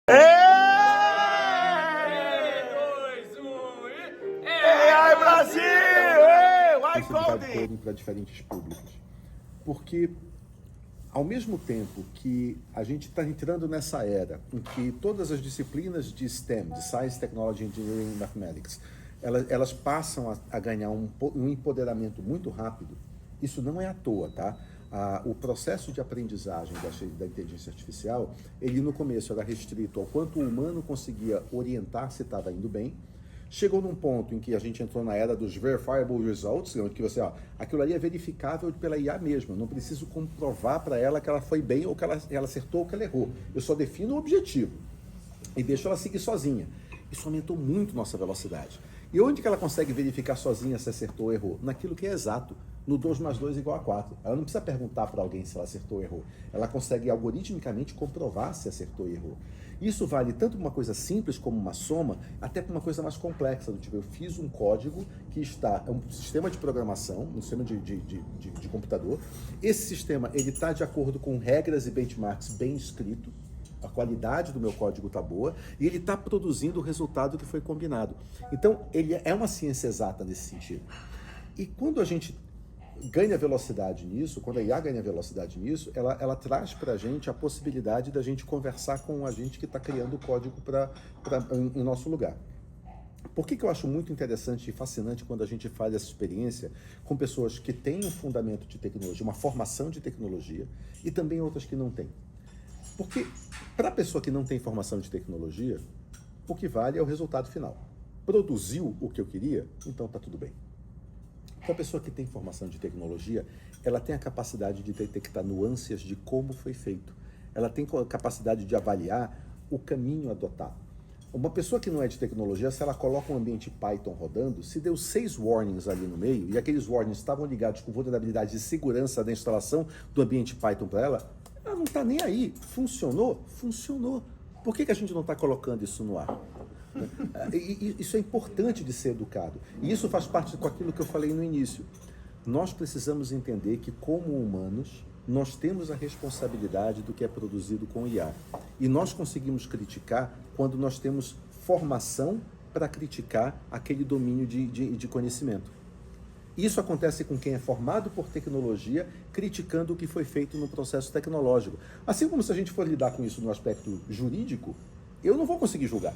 AI Brasil! Coding para diferentes públicos. Porque, ao mesmo tempo que a gente está entrando nessa era em que todas as disciplinas de STEM, de Science, Technology, Engineering e Mathematics, elas passam a ganhar um empoderamento muito rápido, isso não é à toa, tá? O processo de aprendizagem da inteligência artificial, ele no começo era restrito ao quanto o humano conseguia orientar se estava indo bem. Chegou num ponto em que a gente entrou na era dos verifiable results, onde você, aquilo ali é verificável pela IA mesmo. Eu não preciso comprovar para ela que ela foi bem ou que ela acertou ou que ela errou. Eu só defino o objetivo e deixo ela seguir sozinha. Isso aumentou muito nossa velocidade. E onde que ela consegue verificar sozinha se acertou ou errou? Naquilo que é exato. No 2 mais 2 igual a 4. Ela não precisa perguntar para alguém se ela acertou ou errou. Ela consegue algoritmicamente comprovar se acertou ou errou. Isso vale tanto para uma coisa simples como uma soma, até para uma coisa mais complexa. Do tipo, eu fiz um código que é um sistema de programação, um sistema de computador. Esse sistema está de acordo com regras e benchmarks bem escrito. A qualidade do meu código está boa e ele está produzindo o resultado que foi combinado. Então, ele é uma ciência exata nesse sentido. E quando a gente ganha velocidade nisso, quando a IA ganha velocidade nisso, ela traz para a gente a possibilidade da gente conversar com a gente que está criando o código em nosso lugar. Por que eu acho muito interessante e fascinante quando a gente faz essa experiência com pessoas que têm um fundamento de tecnologia, uma formação de tecnologia, e também outras que não têm? Porque para a pessoa que não tem formação de tecnologia, o que vale é o resultado final. Produziu o que eu queria, então está tudo bem. Para a pessoa que tem formação de tecnologia, ela tem a capacidade de detectar nuances de como foi feito. Ela tem a capacidade de avaliar o caminho adotado. Uma pessoa que não é de tecnologia, se ela coloca um ambiente Python rodando, se deu 6 warnings ali no meio, e aqueles warnings estavam ligados com vulnerabilidade de segurança da instalação do ambiente Python para ela não está nem aí. Funcionou? Funcionou. Por que a gente não está colocando isso no ar? Isso é importante de ser educado. E isso faz parte com aquilo que eu falei no início. Nós precisamos entender que, como humanos, nós temos a responsabilidade do que é produzido com IA. E nós conseguimos criticar quando nós temos formação para criticar aquele domínio de conhecimento. Isso acontece com quem é formado por tecnologia, criticando o que foi feito no processo tecnológico. Assim como se a gente for lidar com isso no aspecto jurídico, eu não vou conseguir julgar.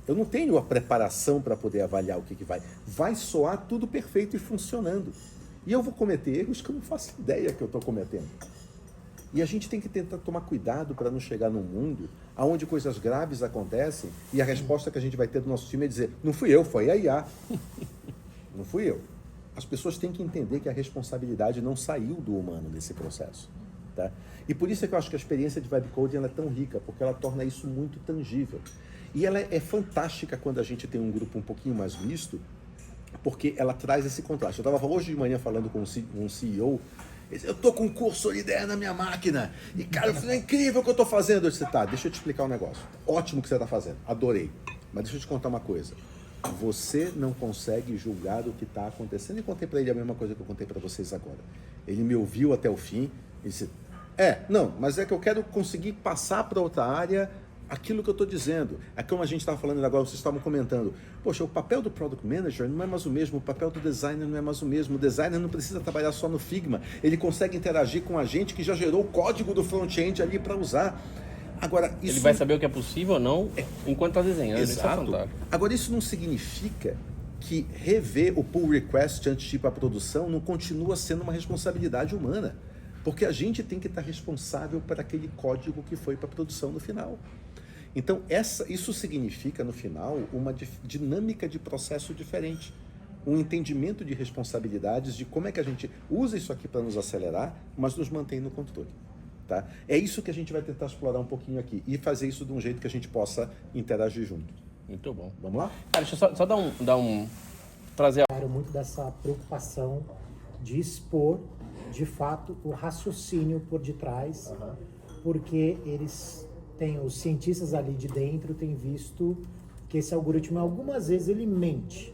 Eu não tenho a preparação para poder avaliar o que vai. Vai soar tudo perfeito e funcionando. E eu vou cometer erros que eu não faço ideia que eu estou cometendo. E a gente tem que tentar tomar cuidado para não chegar num mundo onde coisas graves acontecem e a resposta que a gente vai ter do nosso time é dizer, não fui eu, foi a IA. Não fui eu. As pessoas têm que entender que a responsabilidade não saiu do humano nesse processo. Tá? E por isso é que eu acho que a experiência de Vibe Coding ela é tão rica, porque ela torna isso muito tangível. E ela é fantástica quando a gente tem um grupo um pouquinho mais misto, porque ela traz esse contraste. Eu estava hoje de manhã falando com um CEO, ele disse, eu estou com um curso ideia na minha máquina, e cara, é incrível o que eu estou fazendo. Eu disse, tá, deixa eu te explicar um negócio. Ótimo o que você está fazendo, adorei. Mas deixa eu te contar uma coisa. Você não consegue julgar o que está acontecendo. E contei para ele a mesma coisa que eu contei para vocês agora. Ele me ouviu até o fim e disse, não, mas é que eu quero conseguir passar para outra área aquilo que eu estou dizendo. É como a gente estava falando agora, vocês estavam comentando. Poxa, o papel do Product Manager não é mais o mesmo, o papel do designer não é mais o mesmo. O designer não precisa trabalhar só no Figma. Ele consegue interagir com a gente que já gerou o código do front-end ali para usar. Agora, isso... Ele vai saber o que é possível ou não enquanto está desenhando. Exato. Isso é fantástico. Agora, isso não significa que rever o pull request antes de ir para a produção não continua sendo uma responsabilidade humana. Porque a gente tem que estar responsável por aquele código que foi para a produção no final. Então, isso significa, no final, uma dinâmica de processo diferente. Um entendimento de responsabilidades, de como é que a gente usa isso aqui para nos acelerar, mas nos mantém no controle. Tá? É isso que a gente vai tentar explorar um pouquinho aqui e fazer isso de um jeito que a gente possa interagir junto. Muito bom. Vamos lá? Cara, deixa eu só trazer muito dessa preocupação de expor, de fato, o raciocínio por detrás, porque os cientistas ali de dentro têm visto que esse algoritmo, algumas vezes, ele mente.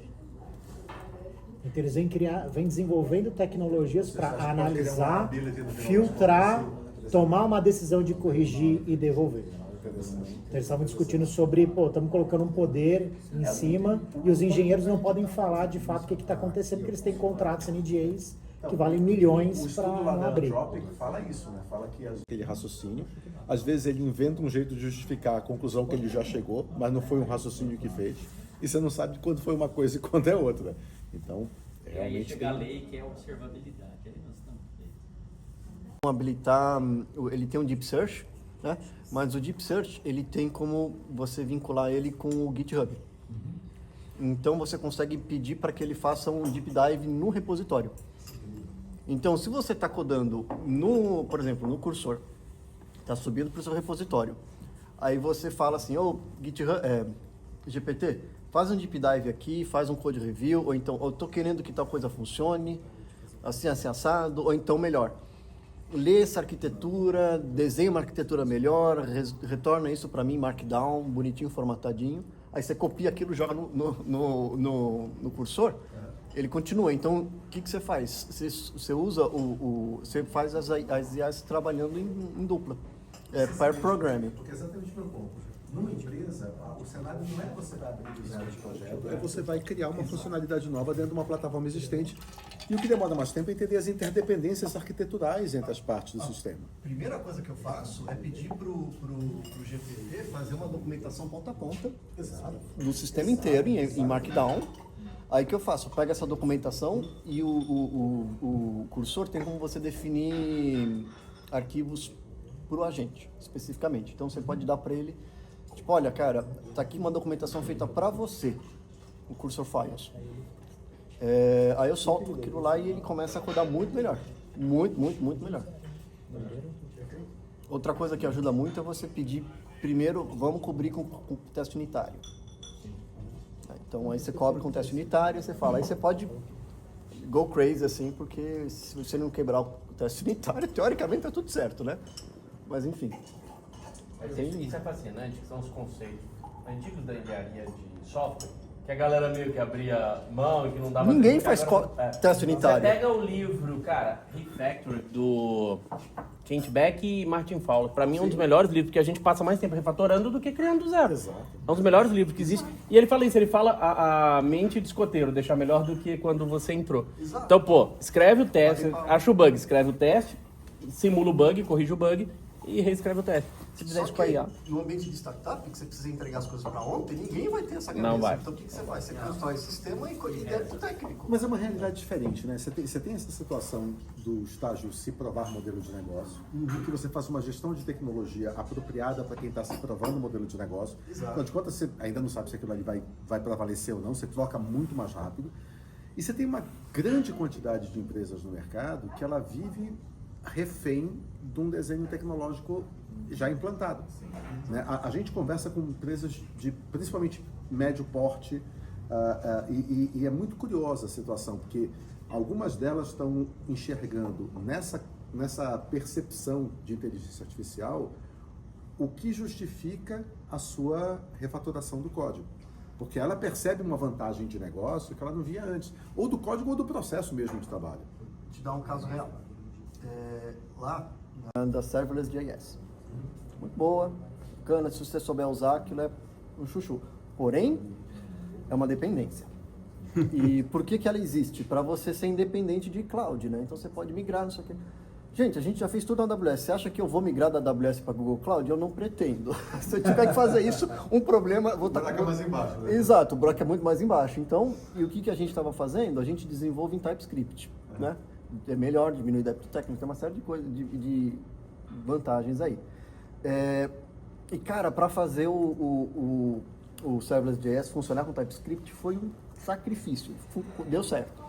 Então, eles vêm desenvolvendo tecnologias para analisar, filtrar, tomar uma decisão de corrigir e devolver. Interessante. Então, eles estavam discutindo sobre, estamos colocando um poder em cima e os engenheiros não podem falar de fato o que está acontecendo, porque eles têm contratos NDAs que valem milhões para não abrir. O Anthropic fala isso, né? Fala que aquele raciocínio, às vezes ele inventa um jeito de justificar a conclusão que ele já chegou, mas não foi um raciocínio que fez. E você não sabe quando foi uma coisa e quando é outra. Então, E aí chega a lei que é a observabilidade. Aí nós estamos habilitar, ele tem um Deep Search, né? Mas o Deep Search ele tem como você vincular ele com o GitHub. Então você consegue pedir para que ele faça um deep dive no repositório. Então se você está codando por exemplo, no cursor, está subindo para o seu repositório, aí você fala assim, GitHub, GPT, faz um deep dive aqui, faz um code review, ou então, eu estou querendo que tal coisa funcione, assim assado, ou então melhor, lê essa arquitetura, desenha uma arquitetura melhor, retorna isso para mim, Markdown, bonitinho, formatadinho, aí você copia aquilo, joga no cursor, ele continua. Então, o que você faz? Você usa você faz as IAs trabalhando em dupla, pair programming. Porque exatamente o meu ponto. Numa empresa, o cenário não é você vai abrir do zero de projeto, é você vai criar uma funcionalidade nova dentro de uma plataforma existente. E o que demora mais tempo é entender as interdependências arquiteturais entre as partes do sistema. Primeira coisa que eu faço é pedir pro GPT fazer uma documentação ponta a ponta do sistema inteiro em Markdown. Aí que eu faço? Eu pego essa documentação e o cursor tem como você definir arquivos para o agente, especificamente. Então você pode dar para ele, tipo, olha, cara, tá aqui uma documentação feita para você, o cursor files. Aí eu solto aquilo lá e ele começa a codar muito melhor. Muito, muito, muito melhor. Outra coisa que ajuda muito é você pedir, primeiro, vamos cobrir com teste unitário. Então aí você cobre com teste unitário, você fala, aí você pode go crazy assim, porque se você não quebrar o teste unitário, teoricamente tá tudo certo, né? Mas enfim. Isso é fascinante, que são os conceitos antigos da engenharia de software, que a galera meio que abria mão e que não dava... Ninguém faz teste unitário. Você pega o livro, cara, Refactored, do Kent Beck e Martin Fowler. Pra mim é um dos melhores livros, porque a gente passa mais tempo refatorando do que criando do zero. Exato. É um dos melhores livros que existe. E ele fala isso, ele fala a mente de escoteiro, deixar melhor do que quando você entrou. Exato. Então, escreve o teste, acha o bug, escreve o teste, simula o bug, corrige o bug e reescreve o teste. Se fizer isso com a IA. No ambiente de startup, que você precisa entregar as coisas para ontem, ninguém vai ter essa cabeça. Não vai. Então o que você faz? Você constrói sistema e débito técnico. Mas é uma realidade diferente, né? Você tem essa situação do estágio se provar modelo de negócio, em que você faz uma gestão de tecnologia apropriada para quem está se provando o modelo de negócio. Exato. Afinal de contas, você ainda não sabe se aquilo ali vai prevalecer ou não, você troca muito mais rápido. E você tem uma grande quantidade de empresas no mercado que ela vive refém de um desenho tecnológico já implantado. Né? A gente conversa com empresas de principalmente médio porte e é muito curiosa a situação, porque algumas delas estão enxergando nessa percepção de inteligência artificial o que justifica a sua refatoração do código. Porque ela percebe uma vantagem de negócio que ela não via antes, ou do código ou do processo mesmo de trabalho. Vou te dar um caso real. Lá, da Serverless.js. Muito boa, bacana, se você souber usar, aquilo é um chuchu. Porém, é uma dependência. E por que ela existe? Para você ser independente de cloud, né? Então você pode migrar, não sei o quê. Gente, a gente já fez tudo na AWS. Você acha que eu vou migrar da AWS para Google Cloud? Eu não pretendo. Se eu tiver que fazer isso, um problema... O buraco é mais embaixo, né? Exato, o buraco é muito mais embaixo. Então, e o que a gente estava fazendo? A gente desenvolve em TypeScript, né? É melhor, diminui débito técnico, tem uma série de coisas, de vantagens aí. E cara, para fazer o Serverless.js funcionar com TypeScript foi um sacrifício, deu certo.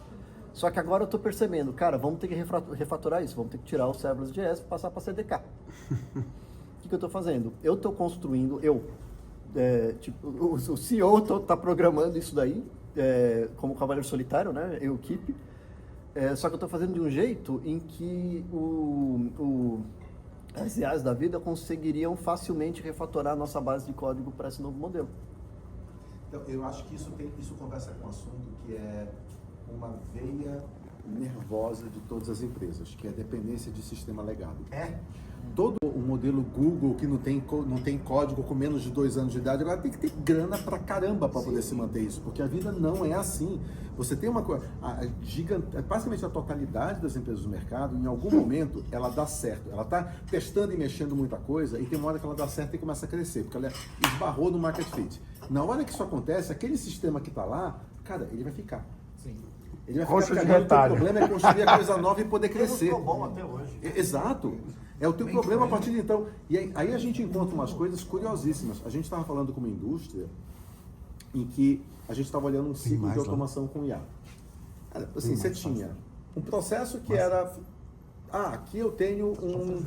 Só que agora eu estou percebendo, cara, vamos ter que refatorar isso, vamos ter que tirar o Serverless.js e passar para CDK. O que eu estou fazendo? Eu estou construindo, o CEO está programando isso daí, como cavaleiro solitário, né, eu equipe. Só que eu estou fazendo de um jeito em que as IAs da vida conseguiriam facilmente refatorar a nossa base de código para esse novo modelo. Então, eu acho que isso conversa com um assunto que é uma veia nervosa de todas as empresas, que é a dependência de sistema legado. todo o modelo Google que não tem código com menos de 2 anos de idade, agora tem que ter grana pra caramba para poder se manter isso, porque a vida não é assim. Você tem uma coisa, basicamente a totalidade das empresas do mercado, em algum momento, ela dá certo. Ela está testando e mexendo muita coisa e tem uma hora que ela dá certo e começa a crescer, porque ela esbarrou no market fit. Na hora que isso acontece, aquele sistema que está lá, cara, ele vai ficar. Sim. Ele vai Concha ficar de cagado. O teu retalho. problema é construir a coisa nova e poder crescer. Ficou bom até hoje. Exato. É o teu problema a partir de então. E aí a gente encontra umas coisas curiosíssimas. A gente estava falando com uma indústria em que a gente estava olhando um ciclo de automação com IA. Assim, você tinha um processo que era... aqui eu tenho um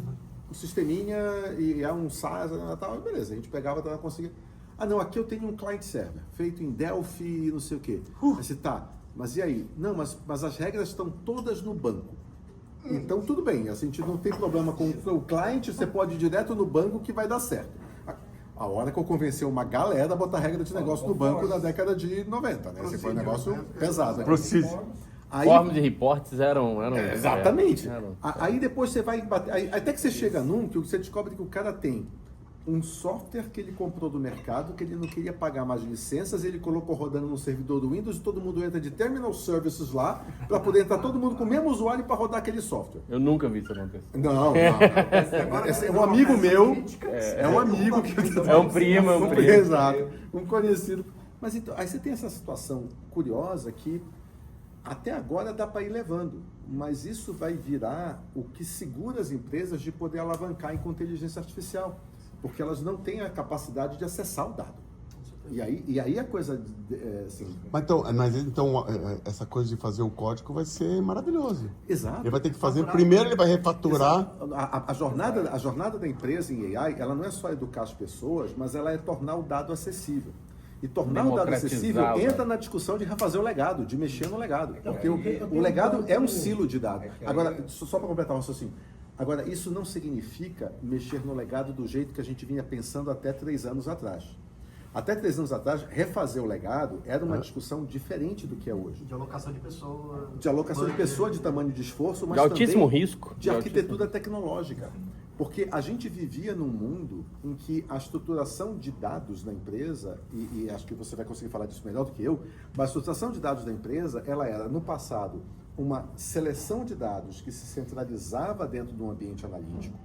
sisteminha e é um SaaS e tal. Beleza, a gente pegava e conseguia... não, aqui eu tenho um client server, feito em Delphi e não sei o quê. Aí você mas e aí? Não, mas as regras estão todas no banco. Então, tudo bem, assim, a gente não tem problema com o cliente, você pode ir direto no banco que vai dar certo. A hora que eu convenci uma galera a botar regra de negócio no banco na década de 90, né? Esse foi um negócio pesado. Formas de reportes eram exatamente. eram- Aí depois você vai bater, até que você chega num que você descobre que o cara tem um software que ele comprou do mercado, que ele não queria pagar mais licenças, ele colocou rodando no servidor do Windows e todo mundo entra de Terminal Services lá, para poder entrar todo mundo com o mesmo usuário para rodar aquele software. Eu nunca vi isso acontecer. Não. É um amigo meu, é um amigo que... É um primo. Exato, um conhecido. Mas então, aí você tem essa situação curiosa que até agora dá para ir levando, mas isso vai virar o que segura as empresas de poder alavancar com inteligência artificial, porque elas não têm a capacidade de acessar o dado. E aí a coisa, assim... Mas então, essa coisa de fazer o código vai ser maravilhoso. Exato. Ele vai ter que fazer, primeiro ele vai refaturar. A jornada da empresa em AI, ela não é só educar as pessoas, mas ela é tornar o dado acessível. E tornar o dado acessível entra na discussão de refazer o legado, de mexer no legado. Porque o legado é um silo de dados. Agora, só para completar o raciocínio. Agora, isso não significa mexer no legado do jeito que a gente vinha pensando até 3 anos atrás. Até 3 anos atrás, refazer o legado era uma discussão diferente do que é hoje. De alocação de pessoa. De alocação de pessoa, de tamanho de esforço, mas De altíssimo também risco. de arquitetura tecnológica. Porque a gente vivia num mundo em que a estruturação de dados da empresa, e acho que você vai conseguir falar disso melhor do que eu, mas a estruturação de dados da empresa, ela era, no passado, uma seleção de dados que se centralizava dentro de um ambiente analítico,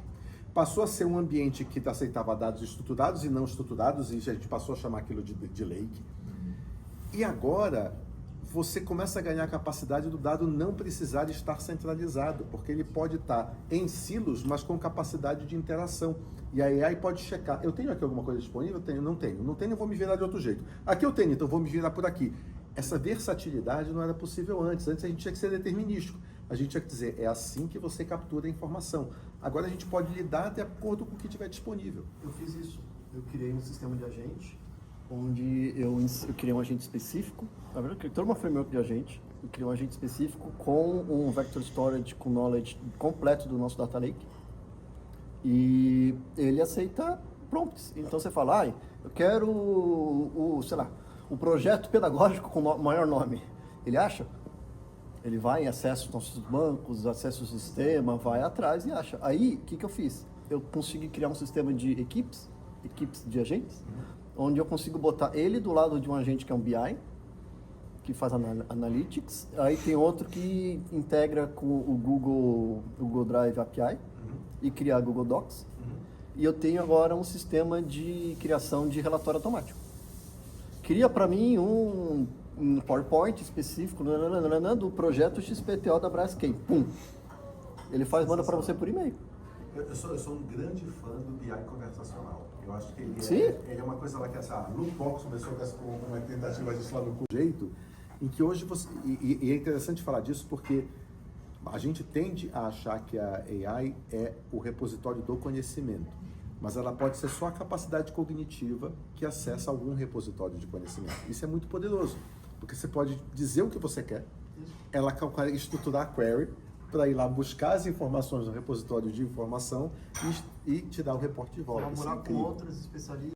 passou a ser um ambiente que aceitava dados estruturados e não estruturados, e a gente passou a chamar aquilo de lake. E agora, você começa a ganhar a capacidade do dado não precisar estar centralizado, porque ele pode estar em silos, mas com capacidade de interação. E a AI pode checar. Eu tenho aqui alguma coisa disponível? Tenho, não tenho. Não tenho, eu vou me virar de outro jeito. Aqui eu tenho, então vou me virar por aqui. Essa versatilidade não era possível antes. Antes a gente tinha que ser determinístico. A gente tinha que dizer, é assim que você captura a informação. Agora a gente pode lidar de acordo com o que tiver disponível. Eu fiz isso. Eu criei um sistema de agente, onde eu criei um agente específico. Na verdade, eu criei toda uma framework de agente. Eu criei um agente específico com um vector storage com knowledge completo do nosso data lake. E ele aceita prompts. Então você fala, eu quero o projeto pedagógico com o maior nome. Ele acha? Ele vai, acessa os nossos bancos, acessa o sistema, vai atrás e acha. Aí, o que eu fiz? Eu consegui criar um sistema de equipes de agentes, onde eu consigo botar ele do lado de um agente que é um BI, que faz Analytics. Aí tem outro que integra com o Google Drive API e cria Google Docs. E eu tenho agora um sistema de criação de relatório automático. Cria para mim um PowerPoint específico do projeto XPTO da Braskem. Pum! Ele manda para você por e-mail. Eu sou um grande fã do BI conversacional. Eu acho que Sim. Ele é uma coisa lá que essa Loopbox começou com uma tentativa disso lá no jeito, em que hoje você... E é interessante falar disso porque a gente tende a achar que a AI é o repositório do conhecimento, mas ela pode ser só a capacidade cognitiva que acessa algum repositório de conhecimento. Isso é muito poderoso, porque você pode dizer o que você quer, ela estruturar a query para ir lá buscar as informações no repositório de informação e te dar o reporte de volta. Colaborar com outros especialistas.